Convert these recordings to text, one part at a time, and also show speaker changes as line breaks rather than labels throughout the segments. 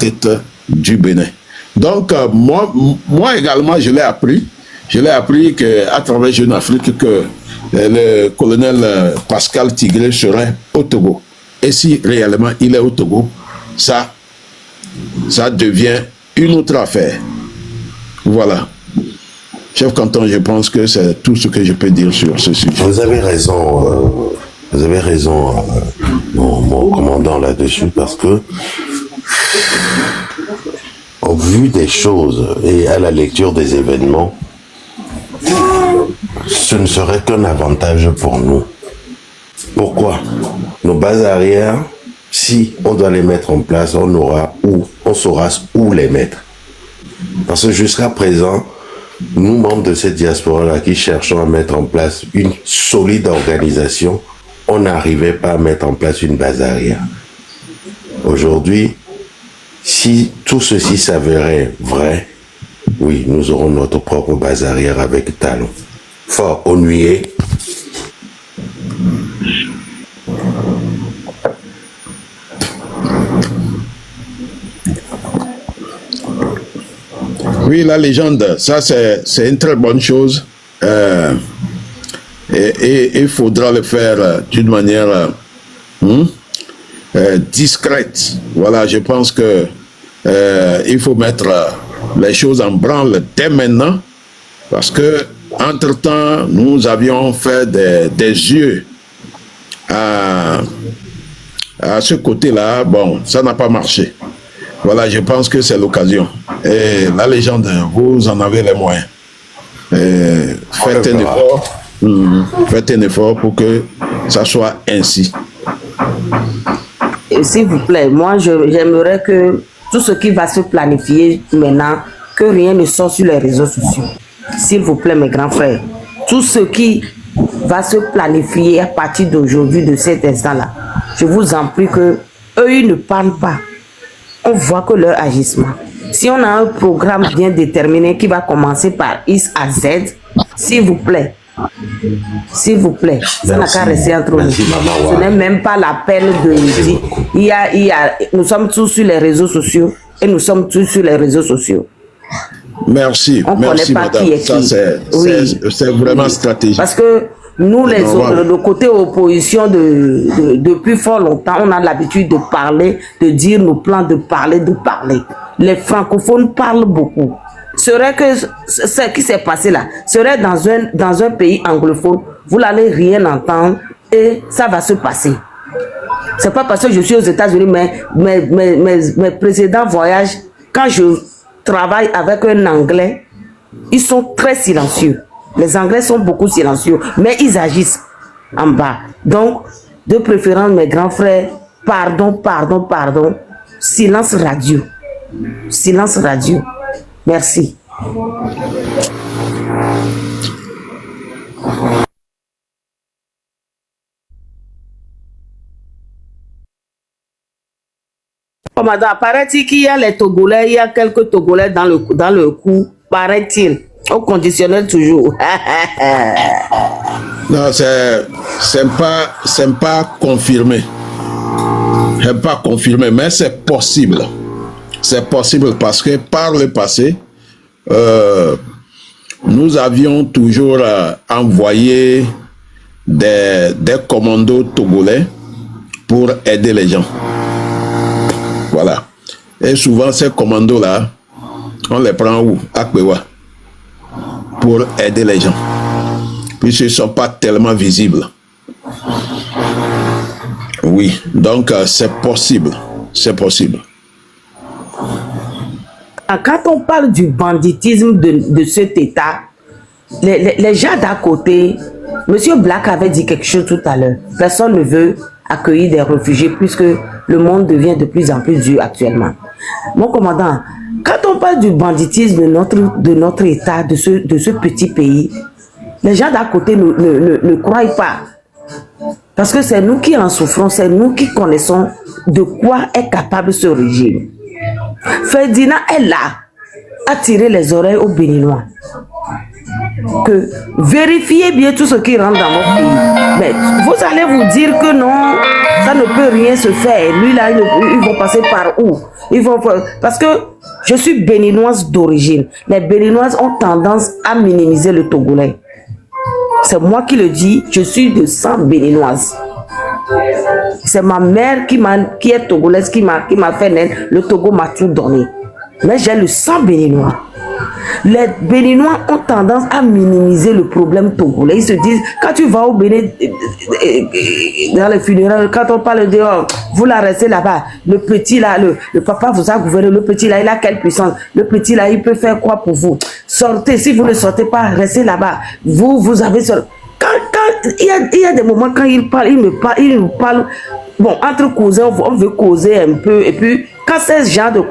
tête du Bénin. Donc, moi également, je l'ai appris. Je l'ai appris qu'à travers Jeune Afrique, que le colonel Pascal Tigré serait au Togo. Et si réellement il est au Togo, ça devient une autre affaire. Voilà. Chef Canton, je pense que c'est tout ce que je peux dire sur ce sujet.
Vous avez raison, mon commandant là-dessus, parce que au vu des choses et à la lecture des événements, ce ne serait qu'un avantage pour nous. Pourquoi? Nos bases arrières, si on doit les mettre en place, on saura où les mettre. Parce que jusqu'à présent, nous, membres de cette diaspora-là, qui cherchons à mettre en place une solide organisation, on n'arrivait pas à mettre en place une base arrière. Aujourd'hui, si tout ceci s'avérait vrai, oui, nous aurons notre propre base arrière avec talon. Fort ennuyé.
Oui, la légende, ça c'est une très bonne chose. Et il faudra le faire d'une manière discrète. Voilà, je pense que il faut mettre les choses en branle dès maintenant, parce que entre-temps, nous avions fait des yeux à ce côté-là. Bon, ça n'a pas marché. Voilà, je pense que c'est l'occasion. Et la légende, vous en avez les moyens. Faites un effort. Faites un effort pour que ça soit ainsi.
S'il vous plaît, moi j'aimerais que tout ce qui va se planifier maintenant, que rien ne sorte sur les réseaux sociaux. S'il vous plaît, mes grands frères, tout ce qui va se planifier à partir d'aujourd'hui, de cet instant-là, je vous en prie que eux, ils ne parlent pas. On voit que leur agissement. Si on a un programme bien déterminé qui va commencer par X à Z, s'il vous plaît, ça n'a qu'à rester entre nous. Ce n'est même pas la peine de dire. Nous sommes tous sur les réseaux sociaux et nous sommes tous sur les réseaux sociaux.
Merci,
on
merci
pas
madame.
Qui est
ça
qui.
C'est vraiment stratégique.
Parce que nous, les autres, le côté opposition, depuis fort longtemps, on a l'habitude de parler, de dire nos plans, de parler. Les francophones parlent beaucoup. Serait que ce qui s'est passé là, serait dans un pays anglophone, vous n'allez rien entendre et ça va se passer. C'est pas parce que je suis aux États-Unis, mais mes précédents voyages, quand je travaille avec un Anglais, ils sont très silencieux. Les Anglais sont beaucoup silencieux, mais ils agissent en bas. Donc, de préférence, mes grands frères, pardon. Silence radio. Silence radio. Merci. Commandant, paraît-il qu'il y a les Togolais, il y a quelques Togolais dans le coup, paraît-il. Au conditionnel toujours.
Non, c'est pas confirmé. C'est pas confirmé, mais c'est possible. C'est possible parce que par le passé, nous avions toujours envoyé des commandos togolais pour aider les gens. Voilà. Et souvent, ces commandos-là, on les prend où? À Kwewa. Pour aider les gens. Puisqu'ils ne sont pas tellement visibles. Oui, donc c'est possible. C'est possible.
Quand on parle du banditisme de cet État, les gens d'à côté, M. Black avait dit quelque chose tout à l'heure. Personne ne veut accueillir des réfugiés puisque le monde devient de plus en plus dur actuellement. Mon commandant, quand on parle du banditisme de notre État, de ce petit pays, les gens d'à côté ne croient pas. Parce que c'est nous qui en souffrons, c'est nous qui connaissons de quoi est capable ce régime. Ferdinand est là à tirer les oreilles aux Béninois. que vérifiez bien tout ce qui rentre dans votre pays. Mais vous allez vous dire que non, ça ne peut rien se faire. Lui là, ils vont passer par où? Parce que je suis béninoise d'origine. Les béninoises ont tendance à minimiser le Togolais. C'est moi qui le dis, je suis de sang béninoise. C'est ma mère qui est togolaise qui m'a fait naître. Le Togo m'a tout donné. Mais j'ai le sang béninois. Les Béninois ont tendance à minimiser le problème togolais. Ils se disent, quand tu vas au Bénin, dans les funérailles, quand on parle de vous la restez là-bas, le petit là, le papa vous a gouverné, le petit là, il a quelle puissance? Le petit là, il peut faire quoi pour vous? Sortez, si vous ne sortez pas, restez là-bas. Vous avez sorti. Il y a des moments quand il me parle. Bon, entre cousins, on veut causer un peu. Et puis, quand ce genre de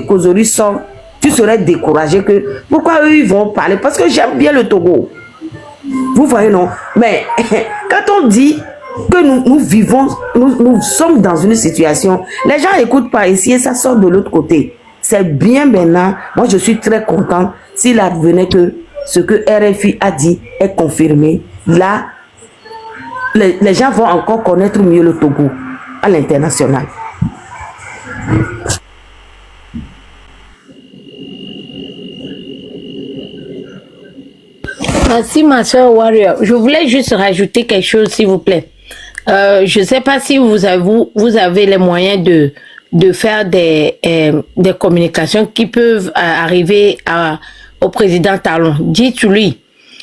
causerie sort, tu serais découragé que pourquoi eux ils vont parler? Parce que j'aime bien le Togo. Vous voyez, non? Mais quand on dit que nous vivons, nous sommes dans une situation, les gens n'écoutent pas ici et ça sort de l'autre côté. C'est bien maintenant. Moi, je suis très content s'il advenait que ce que RFI a dit est confirmé. Là, les gens vont encore connaître mieux le Togo à l'international.
Merci ma soeur Warrior. Je voulais juste rajouter quelque chose s'il vous plaît. Je ne sais pas si vous avez les moyens de faire des communications qui peuvent arriver au président Talon. Dites-lui,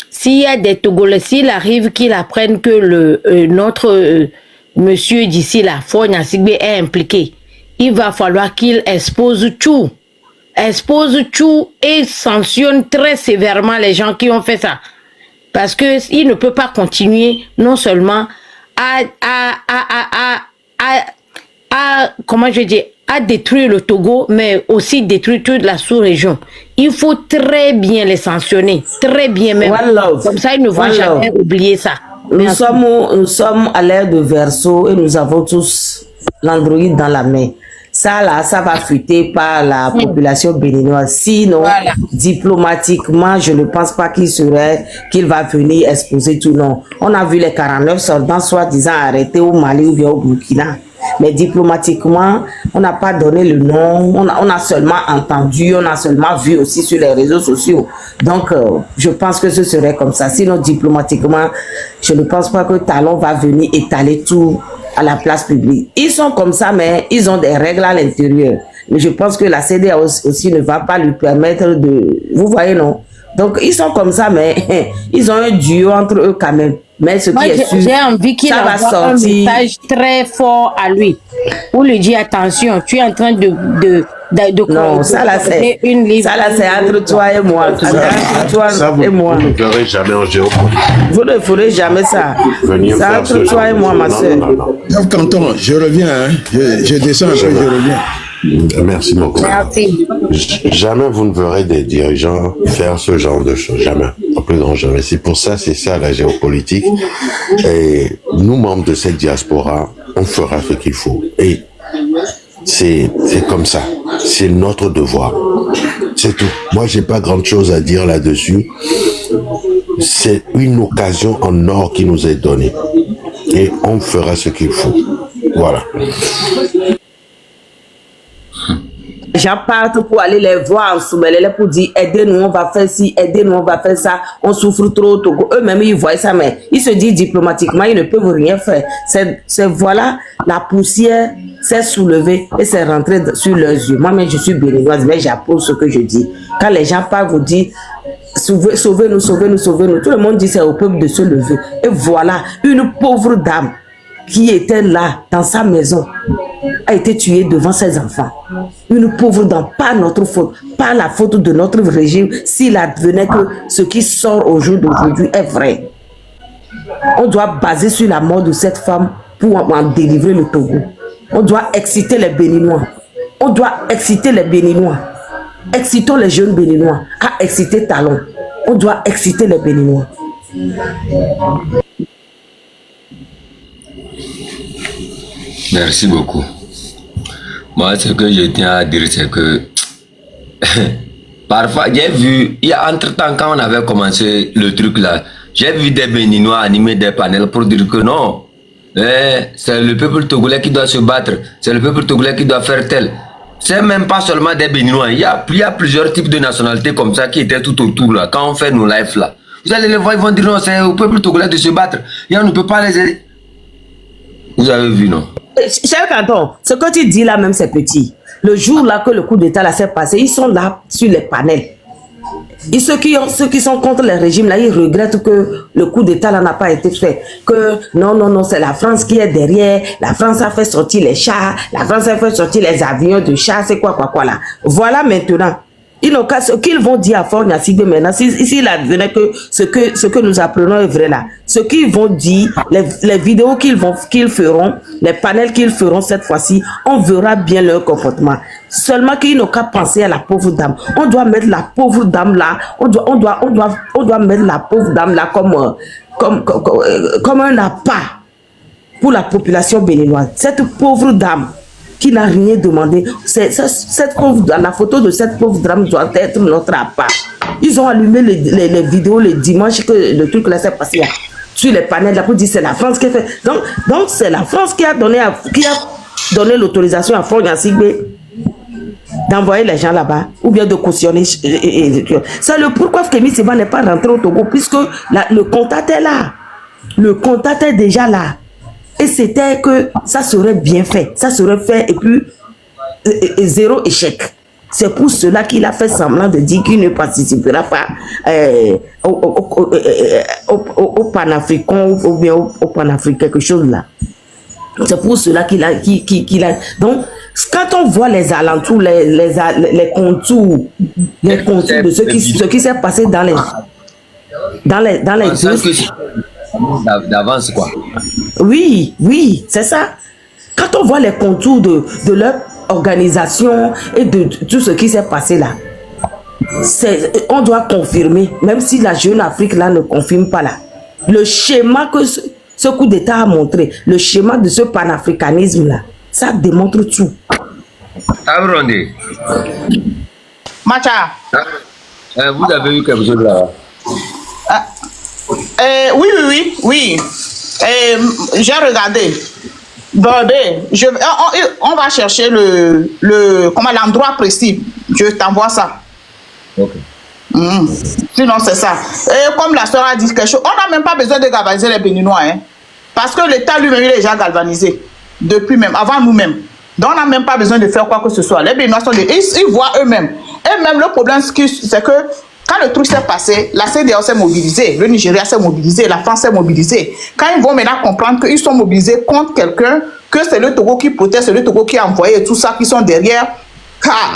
s'il y a des Togolais, s'il arrive qu'ils apprennent que notre monsieur d'ici là, Fogna Sigbe, est impliqué, il va falloir qu'il expose tout et sanctionne très sévèrement les gens qui ont fait ça. Parce que il ne peut pas continuer non seulement comment je dis, à détruire le Togo, mais aussi détruire toute la sous-région. Il faut très bien les sanctionner, très bien même. Comme ça, ils ne vont jamais oublier ça.
Nous sommes à l'ère de Verseau et nous avons tous l'Android dans la main. Ça là, ça va fuiter par la population béninoise. Sinon, diplomatiquement, je ne pense pas qu'il va venir exposer tout non. On a vu les 49 soldats soi-disant arrêtés au Mali ou bien au Burkina. Mais diplomatiquement, on n'a pas donné le nom, on a seulement entendu, on a seulement vu aussi sur les réseaux sociaux. Donc, je pense que ce serait comme ça. Sinon, diplomatiquement, je ne pense pas que Talon va venir étaler tout à la place publique. Ils sont comme ça, mais ils ont des règles à l'intérieur. Mais je pense que la CEDEAO aussi ne va pas lui permettre de... Vous voyez, non? Donc, ils sont comme ça, mais ils ont un duo entre eux quand même. Mais ce qui est sûr,
j'ai envie qu'il envoie un message très fort à lui. Pour lui dire, attention, tu es en train
non, ça là, c'est entre toi et moi. Entre toi et moi.
Vous ne ferez jamais en géopolitique.
Vous ne ferez jamais ça. C'est entre toi et moi, ma soeur.
Canton, je reviens. Hein. Je descends un peu, je reviens.
Merci beaucoup.
Merci.
Jamais vous ne verrez des dirigeants faire ce genre de choses. Jamais. Au plus grand jamais. C'est pour ça, c'est ça la géopolitique. Et nous, membres de cette diaspora, on fera ce qu'il faut. Et c'est comme ça. C'est notre devoir. C'est tout. Moi, j'ai pas grand chose à dire là-dessus. C'est une occasion en or qui nous est donnée. Et on fera ce qu'il faut. Voilà.
Les gens partent pour aller les voir en Soumélélé pour dire aidez-nous, on va faire ci, aidez-nous, on va faire ça, on souffre trop au Togo. Eux-mêmes, ils voient ça, mais ils se disent diplomatiquement, ils ne peuvent rien faire. C'est voilà, la poussière s'est soulevée et c'est rentré sur leurs yeux. Moi-même, je suis béninoise, mais j'approuve ce que je dis. Quand les gens parlent, vous disent sauvez-nous, sauvez-nous, sauvez-nous. Tout le monde dit c'est au peuple de se lever. Et voilà, une pauvre dame qui était là, dans sa maison, a été tuée devant ses enfants. Une pauvre dame, pas notre faute, pas la faute de notre régime, s'il advenait que ce qui sort au jour d'aujourd'hui est vrai. On doit baser sur la mort de cette femme pour en délivrer le Togo. On doit exciter les Béninois. On doit exciter les Béninois. Excitons les jeunes Béninois à exciter Talon. On doit exciter les Béninois.
Merci beaucoup. Moi, ce que je tiens à dire, c'est que Parfois, j'ai vu, il y a entre-temps, quand on avait commencé le truc là, j'ai vu des Béninois animer des panels pour dire que non, c'est le peuple togolais qui doit se battre, c'est le peuple togolais qui doit faire tel. C'est même pas seulement des Béninois, il y a plusieurs types de nationalités comme ça qui étaient tout autour là, quand on fait nos lives là. Vous allez les voir, ils vont dire non, c'est au peuple togolais de se battre, et on ne peut pas les aider. Vous avez vu, non?
Cher Canton, ce que tu dis là même, c'est petit. Le jour là que le coup d'État là s'est passé, ils sont là sur les panels. Et ceux qui sont contre le régime là, ils regrettent que le coup d'État là n'a pas été fait. Que non, c'est la France qui est derrière. La France a fait sortir les chars. La France a fait sortir les avions de chars. C'est quoi là. Voilà maintenant. Ils n'ont qu'à ce qu'ils vont dire à Fort Gnassingbé maintenant. S'il advenait que ce que nous apprenons est vrai là. Ce qu'ils vont dire, les vidéos qu'ils feront, les panels qu'ils feront cette fois-ci, on verra bien leur comportement. Seulement qu'ils n'ont qu'à penser à la pauvre dame. On doit mettre la pauvre dame là. On doit mettre la pauvre dame là comme un appât pour la population béninoise. Cette pauvre dame qui n'a rien demandé. La photo de cette pauvre dame doit être notre appât. Ils ont allumé les vidéos le dimanche que le truc là s'est passé là, sur les panels là pour dire c'est la France qui a fait. Donc c'est la France qui a donné l'autorisation à Fort Gnassingbé d'envoyer les gens là-bas ou bien de cautionner. C'est le pourquoi Kémy Séba n'est pas rentré au Togo puisque le contact est là. Le contact est déjà là. Et c'était que ça serait bien fait. Ça serait fait et puis zéro échec. C'est pour cela qu'il a fait semblant de dire qu'il ne participera pas au panafricain ou bien au panafricain, quelque chose là. C'est pour cela qu'il a... Donc, quand on voit les alentours, les contours de ce qui s'est passé dans les
d'avance quoi.
Oui, c'est ça. Quand on voit les contours de leur organisation et de tout ce qui s'est passé là, on doit confirmer, même si la Jeune Afrique là ne confirme pas là. Le schéma que ce coup d'État a montré, le schéma de ce panafricanisme là, ça démontre tout.
Abrondé.
Macha.
Vous avez eu quelque chose là?
Oui. J'ai regardé. On va chercher l'endroit précis. Je t'envoie ça.
Ok.
Sinon, c'est ça. Et comme la soeur a dit quelque chose, on n'a même pas besoin de galvaniser les Béninois. Hein, parce que l'État lui-même, il est déjà galvanisé. Depuis même, avant nous-mêmes. Donc, on n'a même pas besoin de faire quoi que ce soit. Les Béninois sont ils voient eux-mêmes. Et même le problème, c'est que quand le truc s'est passé, la CEDEAO s'est mobilisée, le Nigeria s'est mobilisé, la France s'est mobilisée. Quand ils vont maintenant comprendre qu'ils sont mobilisés contre quelqu'un, que c'est le Togo qui proteste, c'est le Togo qui a envoyé tout ça, qui sont derrière,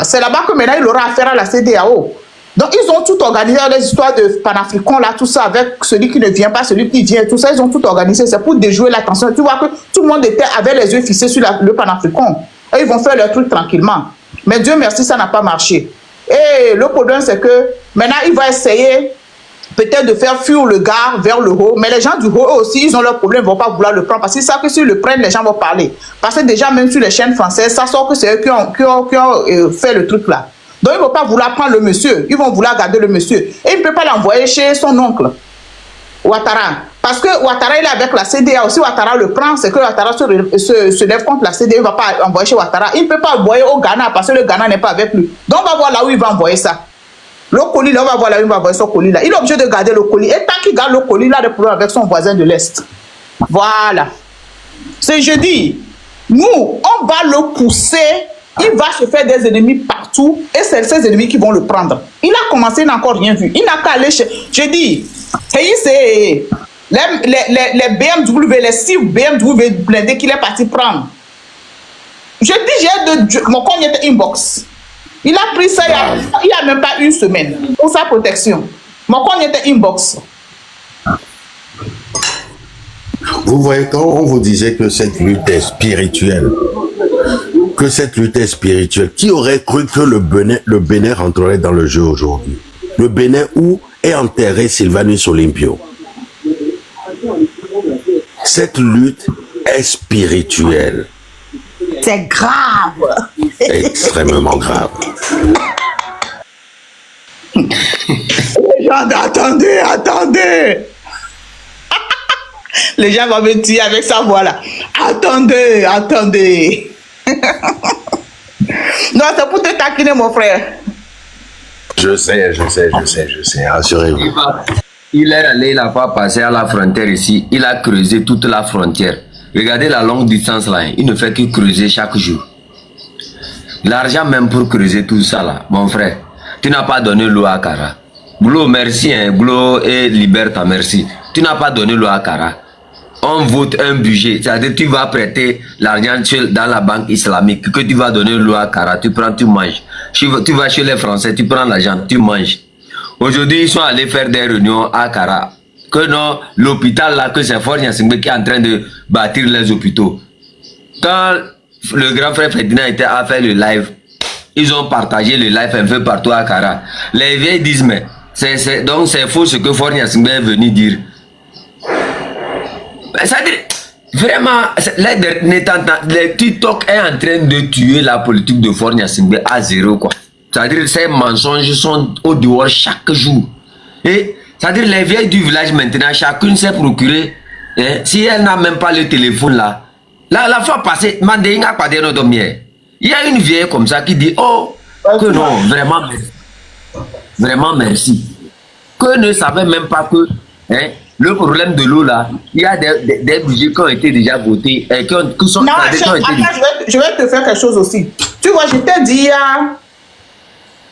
c'est là-bas que maintenant il aura affaire à la CEDEAO. Donc ils ont tout organisé, les histoires de panafricains là, tout ça, avec celui qui ne vient pas, celui qui vient, tout ça, ils ont tout organisé, c'est pour déjouer l'attention. Tu vois que tout le monde avait les yeux fixés sur le panafricain. Et ils vont faire leur truc tranquillement. Mais Dieu merci, ça n'a pas marché. Et le problème, c'est que maintenant, il va essayer peut-être de faire fuir le gars vers le haut. Mais les gens du haut aussi, ils ont leurs problèmes, ils ne vont pas vouloir le prendre. Parce qu'ils savent que s'ils le prennent, les gens vont parler. Parce que déjà, même sur les chaînes françaises, ça sort que c'est eux qui ont fait le truc là. Donc, ils ne vont pas vouloir prendre le monsieur. Ils vont vouloir garder le monsieur. Et ils ne peuvent pas l'envoyer chez son oncle, Ouattara. Parce que Ouattara, il est avec la CEDEAO. Si Ouattara le prend, c'est que Ouattara se lève contre la CEDEAO. Il ne va pas envoyer chez Ouattara. Il ne peut pas envoyer au Ghana parce que le Ghana n'est pas avec lui. Donc, on va voir là où il va envoyer ça. Le colis, là, on va voir là où il va envoyer son colis là. Il est obligé de garder le colis. Et tant qu'il garde le colis, là, il a des problèmes avec son voisin de l'Est. Voilà. C'est jeudi. Nous, on va le pousser. Il va se faire des ennemis partout. Et c'est ces ennemis qui vont le prendre. Il a commencé, il n'a encore rien vu. Il n'a qu'à aller chez... Je dis, c'est les BMW, les 6 BMW blindés qu'il est parti prendre. Je dis, mon compte était inbox. Il a pris ça il y a même pas une semaine pour sa protection. Mon compte était inbox.
Vous voyez, quand on vous disait que cette lutte est spirituelle, qui aurait cru que le Bénin rentrerait dans le jeu aujourd'hui? Le Bénin où est enterré Sylvanus Olympio. Cette lutte est spirituelle.
C'est grave.
Extrêmement grave.
Les gens, attendez. Les gens vont me tuer avec sa voix là. Attendez. Non, c'est pour te taquiner, mon frère.
Je sais, rassurez-vous.
Il est allé, il n'a pas passé à la frontière ici. Il a creusé toute la frontière. Regardez la longue distance là. Il ne fait que creuser chaque jour. L'argent même pour creuser tout ça là, mon frère. Tu n'as pas donné l'eau à Kara. Glo, merci. Glo et Liberta, merci. Tu n'as pas donné l'eau à Kara. On vote un budget. C'est-à-dire tu vas prêter l'argent dans la banque islamique. Que tu vas donner l'eau à Kara. Tu prends, tu manges. Tu vas chez les Français, tu prends l'argent, tu manges. Aujourd'hui, ils sont allés faire des réunions à Kara. Que non, l'hôpital là, que c'est Fort Gnassingbé qui est en train de bâtir les hôpitaux. Quand le grand frère Ferdinand était à faire le live, ils ont partagé le live un peu partout à Kara. Les vieilles disent, mais donc c'est faux ce que Fort Gnassingbé est venu dire. Ça veut dire, vraiment, le TikTok est en train de tuer la politique de Fort Gnassingbé à zéro, quoi. C'est-à-dire ces mensonges sont au dehors chaque jour. Et c'est-à-dire les vieilles du village maintenant, chacune s'est procuré. Si elle n'a même pas le téléphone là, la fois passée, il y a une vieille comme ça qui dit, oh, que non, vraiment merci. Que ne savait même pas que le problème de l'eau là, il y a des budgets qui ont été déjà votés et qui sont...
Non, je vais te faire quelque chose aussi. Tu vois, je t'ai dit il y a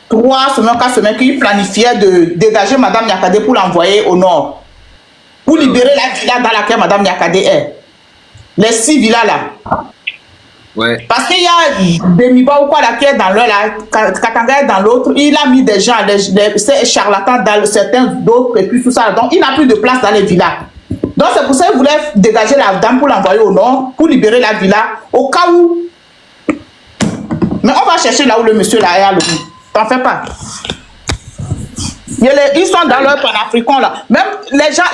3 semaines, 4 semaines qu'il planifiait de dégager Madame Niakade pour l'envoyer au nord. Pour libérer la villa dans laquelle Madame Niakade est. Les 6 villas là.
Ouais.
Parce qu'il y a Demiba ou quoi là qui est dans l'un là, Katanga est dans l'autre, il a mis des gens, ces charlatans dans certains d'autres et puis tout ça. Donc il n'a plus de place dans les villas. Donc c'est pour ça qu'il voulait dégager la dame pour l'envoyer au nord, pour libérer la villa, au cas où. Mais on va chercher là où le monsieur là est à l'eau. T'en fais pas. Ils sont dans leur panafricain là. Même les gens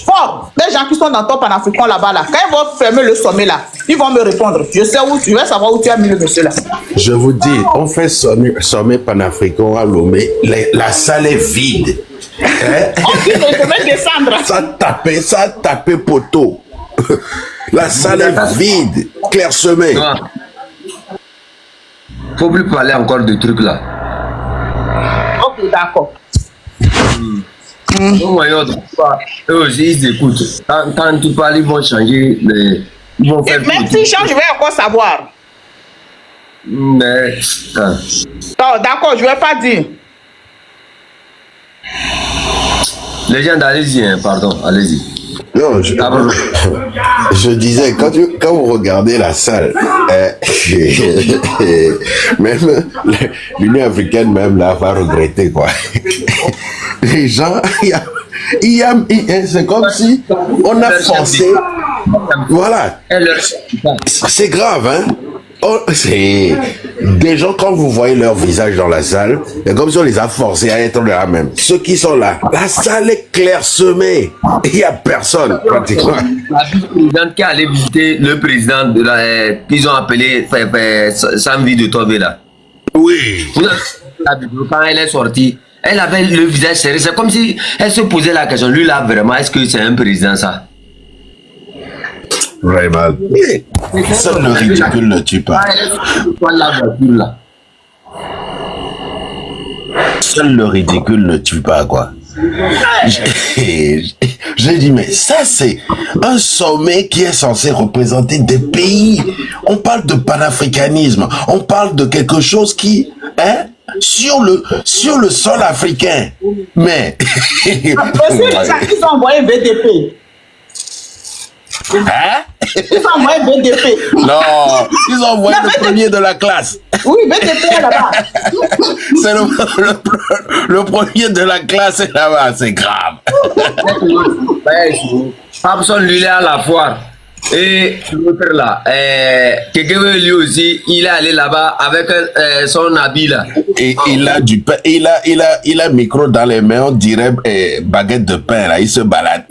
forts, les gens qui sont dans ton panafricain là-bas là, quand ils vont fermer le sommet là, ils vont me répondre. Je sais où, je vais savoir où tu as mis le monsieur là.
Je vous dis, on fait sommet panafricain à Lomé, la salle est vide.
On dit que je vais descendre.
Ça a tapé poteau. La salle est vide, clairsemée.
Faut plus parler encore de trucs là.
Ok, d'accord.
Eux aussi ils écoutent. Quand tu parles, ils vont changer. Ils vont faire
même s'ils changent, je vais encore savoir.
Mais.
D'accord, je ne vais pas dire.
Les gens, allez-y, pardon, allez-y.
Non, je disais, quand vous regardez la salle, même l'Union africaine même là va regretter quoi. Les gens, c'est comme si on a forcé. Voilà. C'est grave, hein. C'est des gens, quand vous voyez leur visage dans la salle, c'est comme si on les a forcés à être là même. Ceux qui sont là, la salle est clairsemée. Il n'y a personne, pratiquement.
La vice-présidente qui allait visiter le président de la, qu'ils ont appelé Samvi de Tobé là.
Oui.
Quand elle est sortie, elle avait le visage serré. C'est comme si elle se posait la question, lui là, vraiment, est-ce que c'est un président ça?
Vraiment. Seul le ridicule ne tue pas. Seul le ridicule ne tue pas, quoi. J'ai dit, mais ça, c'est un sommet qui est censé représenter des pays. On parle de panafricanisme. On parle de quelque chose qui, sur le sol africain. Mais...
Ils ont envoyé VDP.
Hein?
Ils ont envoyé BDP.
Non, ils ont envoyé le premier de la classe.
Oui, BDP est là-bas.
C'est le premier de la classe est là-bas, c'est grave.
Papson lui est à la foire. Et l'autre là, quelqu'un lui aussi, il est allé là-bas avec son habit là.
Et il a du pain, il a micro dans les mains, on dirait baguette de pain là, il se balade.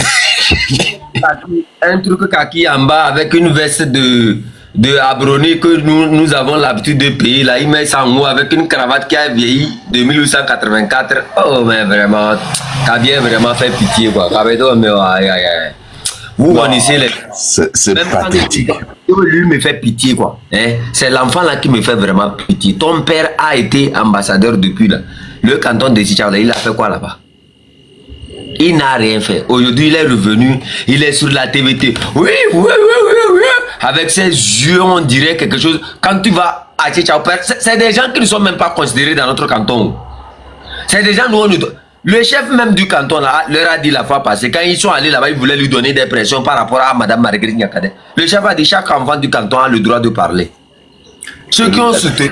Un truc kaki en bas avec une veste de de Abroni que nous avons l'habitude de payer. Là, il met ça en haut avec une cravate qui a vieilli de 1884. Oh, mais vraiment, Kabia vraiment fait pitié, quoi. Vous connaissez les...
C'est pathétique.
Lui me fait pitié, quoi. Hein? C'est l'enfant là qui me fait vraiment pitié. Ton père a été ambassadeur depuis là. Le canton de Sichara, il a fait quoi là-bas? Il n'a rien fait. Aujourd'hui, il est revenu, il est sur la TVT. Oui. Avec ses yeux, on dirait quelque chose. Quand tu vas à Tchétchao, c'est des gens qui ne sont même pas considérés dans notre canton. C'est des gens, le chef même du canton là, leur a dit la fois passée, quand ils sont allés là-bas, ils voulaient lui donner des pressions par rapport à Madame Marguerite Nyakade. Le chef a dit chaque enfant du canton a le droit de parler. Ceux qui ont soutenu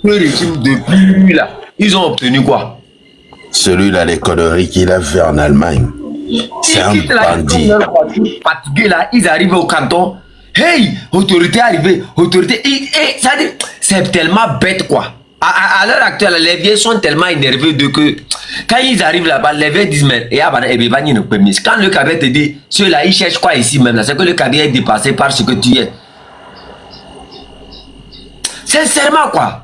le régime depuis là, ils ont obtenu quoi?
Celui-là, les conneries qu'il a fait en Allemagne. C'est un bandit.
Fatigués là, ils arrivent au canton. Hey, autorité arrivée, autorité. C'est tellement bête quoi. À l'heure actuelle, les vieux sont tellement énervés de que quand ils arrivent là-bas, les vieux disent mais quand le cabinet te dit ceux-là ils cherchent quoi ici même là, c'est que le cabinet est dépassé par ce que tu es. Sincèrement quoi.